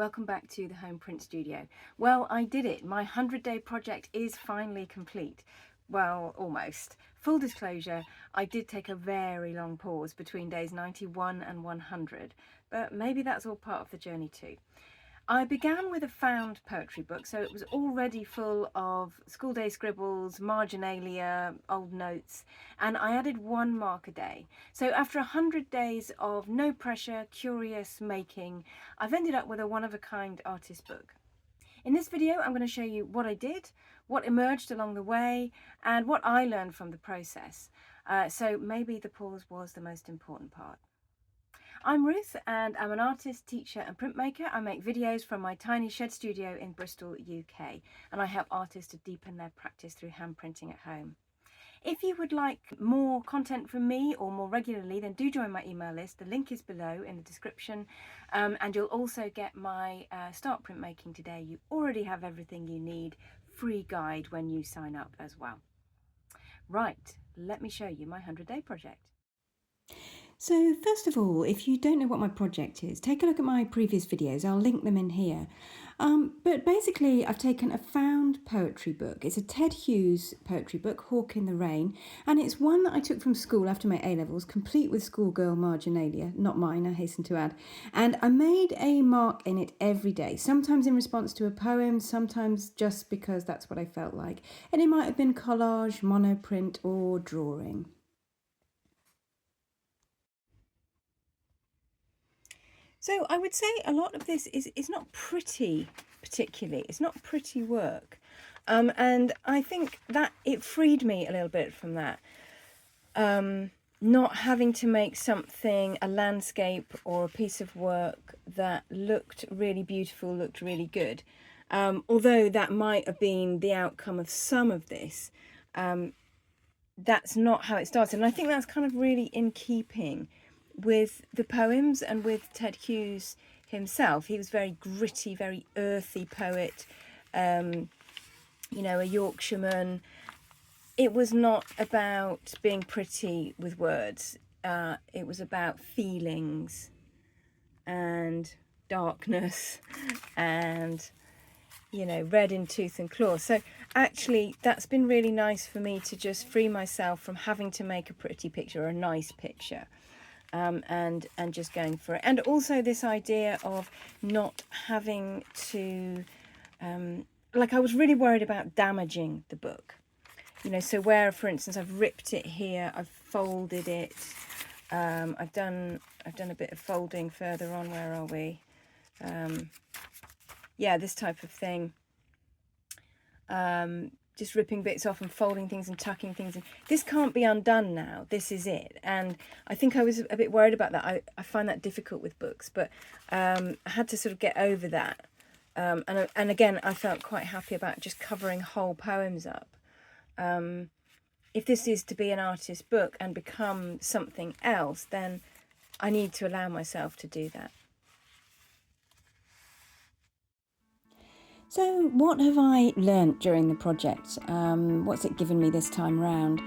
welcome back to the Home Print Studio. Well, I did it. My 100-day project is finally complete. Well, almost. Full disclosure, I did take a very long pause between days 91 and 100, but maybe that's all part of the journey too. I began with a found poetry book, so it was already full of school day scribbles, marginalia, old notes, and I added one mark a day. So after 100 days of no pressure, curious making, I've ended up with a one-of-a-kind artist book. In this video, I'm going to show you what I did, what emerged along the way, and what I learned from the process. So maybe the pause was the most important part. I'm Ruth and I'm an artist, teacher and printmaker. I make videos from my tiny shed studio in Bristol, UK, and I help artists to deepen their practice through hand printing at home. If you would like more content from me or more regularly, then do join my email list. The link is below in the description, and you'll also get my Start Printmaking Today. You already have everything you need, free guide when you sign up as well. Right, let me show you my 100-day project. So first of all, if you don't know what my project is, take a look at my previous videos. I'll link them in here. But basically, I've taken a found poetry book. It's a Ted Hughes poetry book, Hawk in the Rain, and it's one that I took from school after my A-levels, complete with schoolgirl marginalia, not mine, I hasten to add. And I made a mark in it every day, sometimes in response to a poem, sometimes just because that's what I felt like. And it might have been collage, monoprint, or drawing. So I would say a lot of this is not pretty, particularly. It's not pretty work. And I think that it freed me a little bit from that. Not having to make something, a landscape or a piece of work that looked really beautiful, looked really good. Although that might have been the outcome of some of this, that's not how it started. And I think that's kind of really in keeping with the poems and with Ted Hughes himself. He was very gritty, very earthy poet, you know, a Yorkshireman. It was not about being pretty with words. It was about feelings and darkness and, you know, red in tooth and claw. So actually that's been really nice for me to just free myself from having to make a pretty picture or a nice picture. And just going for it. And also this idea of not having to, like I was really worried about damaging the book. You know, so where, for instance, I've ripped it here, I've folded it, I've done a bit of folding further on, where are we? Yeah, this type of thing. Just ripping bits off and folding things and tucking things in. This can't be undone now. This is it. And I think I was a bit worried about that. I find that difficult with books, but I had to sort of get over that. And again, I felt quite happy about just covering whole poems up. If this is to be an artist's book and become something else, then I need to allow myself to do that. So what have I learnt during the project? What's it given me this time round?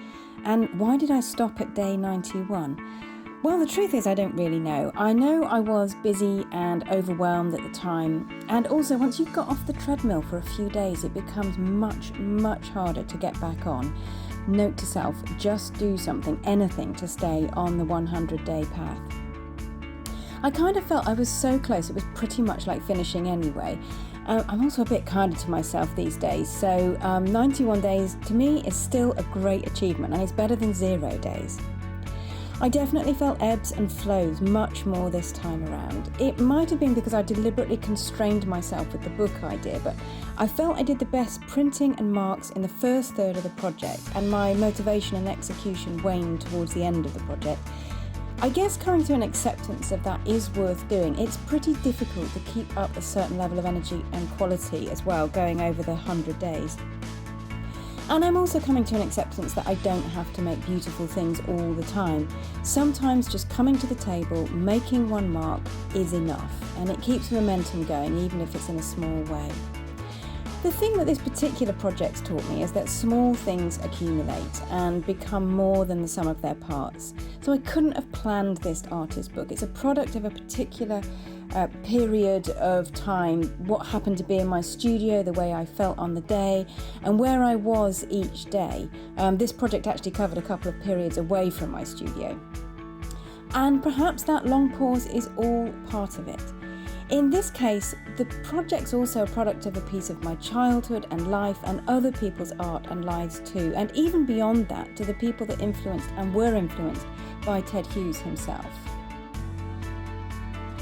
And why did I stop at day 91? Well, the truth is I don't really know. I know I was busy and overwhelmed at the time. And also once you've got off the treadmill for a few days, it becomes much harder to get back on. Note to self, just do something, anything to stay on the 100-day path. I kind of felt I was so close, it was pretty much like finishing anyway. I'm also a bit kinder to myself these days, so 91 days to me is still a great achievement and it's better than 0 days. I definitely felt ebbs and flows much more this time around. It might have been because I deliberately constrained myself with the book idea, but I felt I did the best printing and marks in the first third of the project, and my motivation and execution waned towards the end of the project. I guess coming to an acceptance of that is worth doing. It's pretty difficult to keep up a certain level of energy and quality as well, going over the 100 days. And I'm also coming to an acceptance that I don't have to make beautiful things all the time. Sometimes just coming to the table, making one mark is enough, and it keeps momentum going, even if it's in a small way. The thing that this particular project's taught me is that small things accumulate and become more than the sum of their parts. So I couldn't have planned this artist book. It's a product of a particular period of time, what happened to be in my studio, the way I felt on the day, and where I was each day. This project actually covered a couple of periods away from my studio. And perhaps that long pause is all part of it. In this case, the project's also a product of a piece of my childhood and life and other people's art and lives too, and even beyond that, to the people that influenced and were influenced by Ted Hughes himself.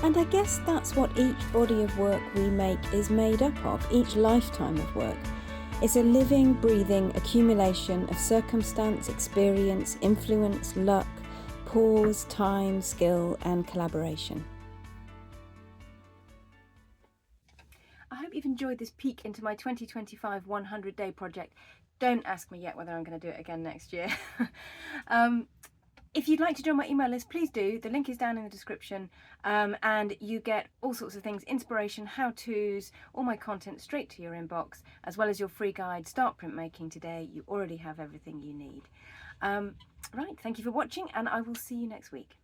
And I guess that's what each body of work we make is made up of, each lifetime of work. It's a living, breathing accumulation of circumstance, experience, influence, luck, pause, time, skill, and collaboration. I hope you've enjoyed this peek into my 2025 100-day project. Don't ask me yet whether I'm going to do it again next year. If you'd like to join my email list, please do. The link is down in the description, and you get all sorts of things, inspiration, how-tos, all my content straight to your inbox, as well as your free guide, Start Printmaking Today. You already have everything you need. Right, thank you for watching, and I will see you next week.